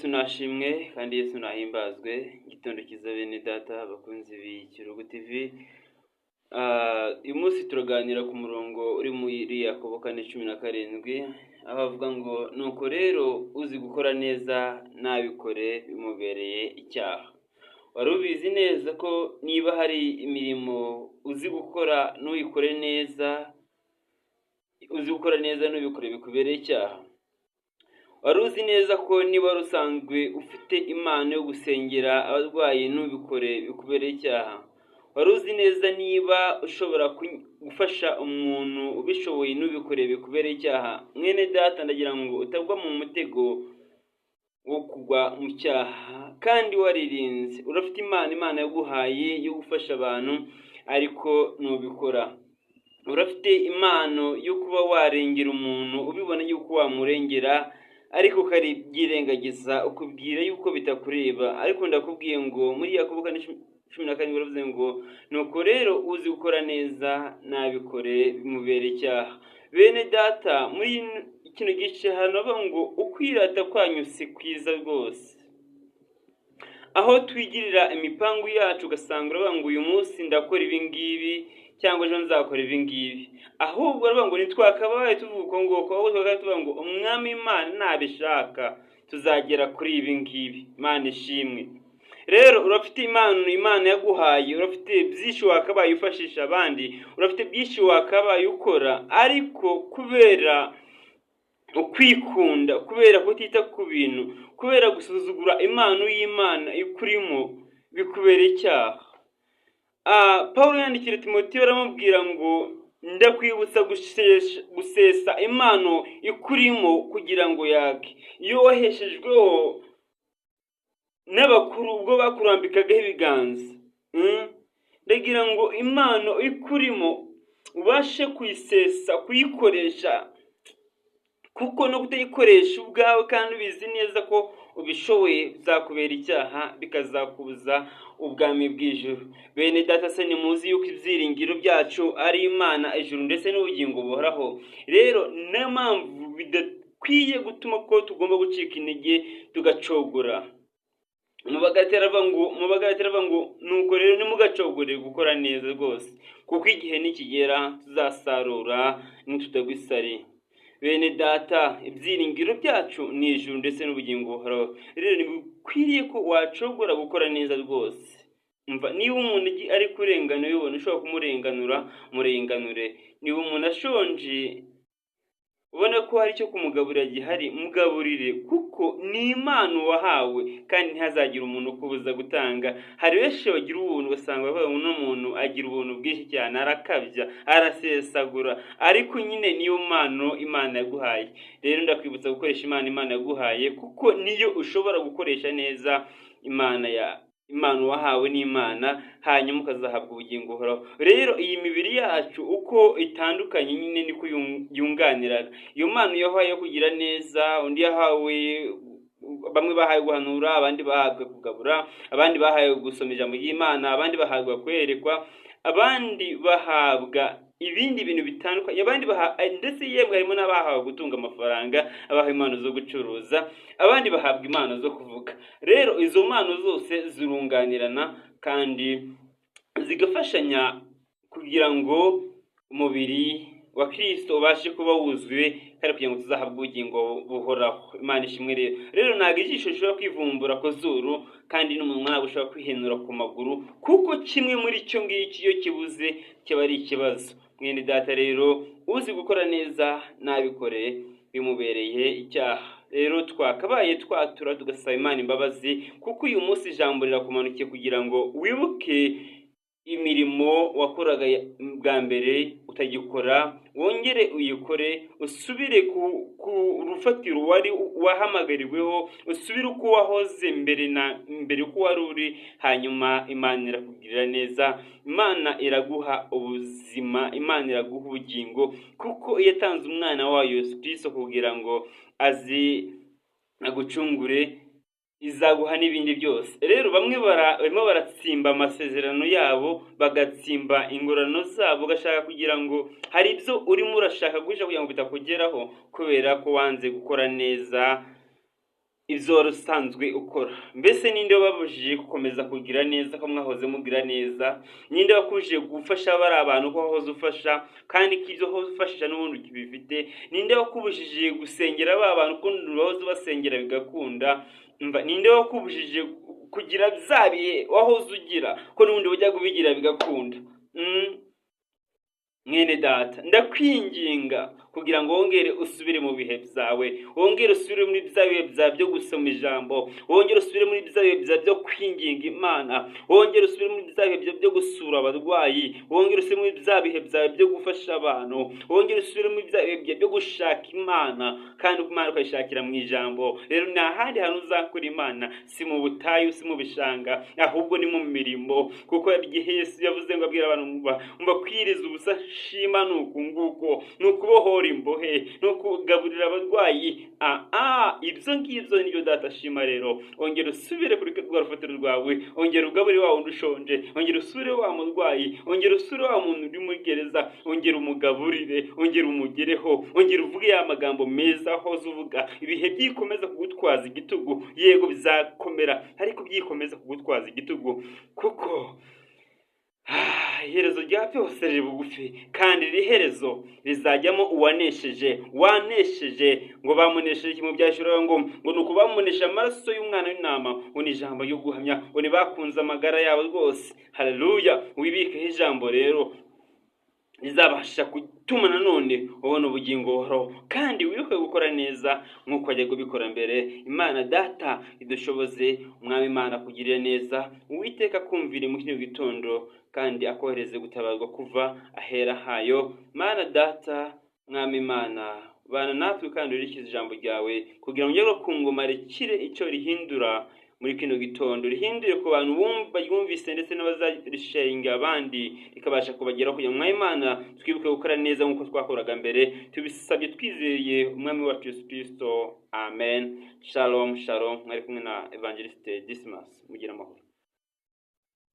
Yesu nashimwe kandi Yesu nahimbazwe. Igitondo cyiza bene data bakunzi b'Ikirugu TV. Uyu munsi turaganira ku murongo uri muri Yakobo 4:17 aho avuga ngo nuko rero uzi gukora neza nabikore bimubereye icyaha. Wari ubizi neza ko niba hari imirimo uzi gukora n'uyikore neza, n'ubikore bikubereye icyaha. Wari uzi neza ko niba rusanzwe ufite impano yo gusengera abarwayi n'ubikore bikubereye icyaha. Wari uzi neza niba ushobora gufasha umuntu ubishoboye n'ubikore bikubereye icyaha. Mwene data, ndagira ngo utagwa mu mutego wo kugwa mu cyaha kandi waririnze. Urafite Imana yaguhaye yo gufasha abantu ariko ntubikora. Urafite impano yo kuba warengera umuntu ubibona yuko wamurengera ariko ukabyirengagiza, ukubwira yuko bitakureba. Ariko ndakubwiye ngo muri Yakobo 4:17 baravuze ngo nuko rero uzi gukora neza nabikore bimubere icyaha. Bene data, muri kino gice hano bavuga ngo ukwirata kwanyu si kwiza rwose. Aho twigirira imipangu yacu ugasanga uravuga ngo uyu munsi ndakora ibi ngibi cyangwa ejo nzakora ibi ngibi. Ahubwo uravuga ngo nitwakabaye tuvuga ngo aho tuvuga ngo umwami Imana nabishaka tuzagera kuri ibi ngibi. Imana ishimwe. Rero urafite Imana yaguhaye, urafite byinshi wakabaye ufashisha abandi, urafite byinshi wakabaye ukora, ariko kubera ukwikunda, kubera kutita ku bintu, kubera gusuzugura impano y'Imana ikurimo bikubera icyaha. Paulo yandikira Timoteyo aramubwira ngo ndakwibutsa gusesa impano ikurimo kugira ngo yake. Iyo waheshejweho n'abakuru ubwo bakurambikagaho ibiganza, ndagira ngo impano ikurimo ubashe kuyisesa, kuyikoresha, kuko no kutayikoresha ubwawe kandi ubizi neza ko ubishoboye bizakubera icyaha, bikazakubuza ubwami bw'ijuru. Bene data, se nimuzi yuko ibyiringiro byacu ari Imana, ijuru ndetse n'ubugingo buhoraho. Rero niyo mpamvu bidakwiye gutuma ko tugomba gucika intege tugacogora. Mu Bagatera bavuga ngo nuko rero nimugacogore gukora neza rwose, kuko igihe nikigera tuzasarura nitutagwa isari. Bene data, ibyiringiro byacu ni ijuru ndetse n'ubugingo buhoraho. Rero ntibikwiriye ko wacogora gukora neza rwose. Niba umuntu ari kurengana ubona ushobora kumurenganura, murenganure. Niba umuntu ashonje ubona ko hari icyo kumugaburira gihari, mugaburire, kuko ni impano wahawe kandi ntihazagira umuntu ukubuza gutanga. Hari benshi bagira ubuntu ugasanga uno muntu agira ubuntu bwinshi cyane, arakabya, arasesagura, ariko nyine niyo mpano Imana yaguhaye. Rero ndakwibutsa gukoresha Imana yaguhaye, kuko niyo ushobora gukoresha neza impano wahawe n'Imana, hanyuma ukazahabwa ubugingo buhoraho. Rero iyi mibiri yacu uko itandukanye nyine niko yunganiraga. Iyo mpano yahawe yo kugira neza, undi yahawe, bamwe bahawe guhanura, abandi bahabwa kugabura, abandi bahawe gusoma ijambo ry'Imana, abandi bahabwa kwerekwa, abandi bahabwa ibindi bintu bitandukanye, abandi ndetse yemwe harimo n'abahawe gutunga amafaranga, abahawe impano zo gucuruza, abandi bahabwa impano zo kuvuga. Rero izo mpano zose zirunganirana kandi zigafashanya kugira ngo umubiri wa Kristo ubashe kuba wuzuye kandi kugira ngo tuzahabwe ubugingo buhoraho. Imana ishimwe. Rero ntabwo ijisho rishobora kwivumbura ku zuru kandi n'umunwa ntabwo ushobora kwihenura ku maguru, kuko kimwe muri cyo ngicyo iyo kibuze kiba ari ikibazo. Mwene data, rero uzi gukora neza nabikore bimubereye icyaha. Rero twakabaye twatura tugasaba Imana imbabazi, kuko uyu munsi ijambo rirakumanukiye kugira ngo wibuke imirimo wakoraga bwa mbere utagikora, wongere uyikore, usubire ku rufatiro wari wahamagariweho, usubire uko wahoze mbere uko wari uri, hanyuma Imana irakugirira neza, Imana iraguha ubuzima, Imana iraguha ubugingo, kuko yatanze umwana wayo Yesu Kristo kugira ngo agucungure, izaguha n'ibindi byose. Rero bamwe barimo baratsimba amasezerano yabo, bagatsimba ingorano zabo, ugashaka kugira ngo hari ibyo urimo urashaka guhisha kugira ngo bitakugeraho, kubera ko wanze gukora neza ibyo wari usanzwe ukora. Mbese ninde wababujije gukomeza kugira neza ko mwahoze mugira neza? Ninde wakubujije gufasha bari abantu ko wahoze ufasha kandi ko ibyo wahoze ufashisha n'ubundi ukibifite? Ninde wakubujije gusengera ba bantu ko wahoze basengera bigakunda? Ninde wakubujije kugira bya bihe wahoze ugira ko n'ubundi wajya kubigira bigakunda? Mwene data, ndakwinginga kugira ngo wongere usubire mu bihe byawe, wongere usubire muri bya bihe byawe byo gusoma ijambo, wongere usubire muri bya bihe byawe byo kwinginga Imana, wongere usubire muri bya bihe byo gusura abarwayi, wongere usubire muri bya bihe byawe byo gufasha abantu, wongere usubire muri bya bihe byo gushaka Imana kandi Imana ukayishakira mu ijambo. Rero nta handi hantu uzakura Imana, si mu butayu, si mu bishanga, ahubwo ni mu mirimo. Kuko igihe Yesu yavuze ngo abwira abantu umva kwiriza ubusa shima nuku nguko, nukubohora imbohe, nukugaburira abarwayi. Ibyo ngibyo nibyo data shima. Rero ongera usubire kuri rwa rufatiro rwawe, ongera ugaburire wa wundi ushonje, ongera usubire wa murwayi, ongera usubire wa muntu uri muri gereza, ongera umugaburire, ongera umugereho, ongera uvuge ya magambo meza hoze uvuga. Ibihe byikomeza kugutwaza igitugu, yego bizakomera, ariko byikomeza kugutwaza igitugu, kuko iherezo rya byose riri bugufi, kandi iri herezo rizajyamo wanesheje. Ngo bamunesheje mu byashura ngo nuko bamunesha amaraso y'umwana w'intama, ngo ni ijambo yo guhamya, ngo ni bakunze amagara yabo rwose. Haleluya! Wibikeho ijambo rero rizabasha gutuma nanone ubona ubugingo buhoraho, kandi wibuke gukora neza nk'uko wajya kubikora mbere. Imana data idushoboze, umwami Imana kugirira neza, Uwiteka kumvira mu kino gitondo kandi akohereze gutabarwa kuva ahera hayo. Mana data, mwami Imana, bana natwe kandi urikize ijambo ryawe kugira ngo ujye ku ngoma rikire icyo rihindura muri kino gitondo, rihindure ku bantu bumva yumvise ndetse n'abazarisharinga abandi ikabasha kubageraho, kugira ngo mwami Imana twibuke gukora neza nk'uko twakoraga mbere. Tubisabye twizeye umwami wacu Yesu Kristo, amen. Shalom shalom. Mwari kumwe na Evangeliste Dismas. Mugira amahoro.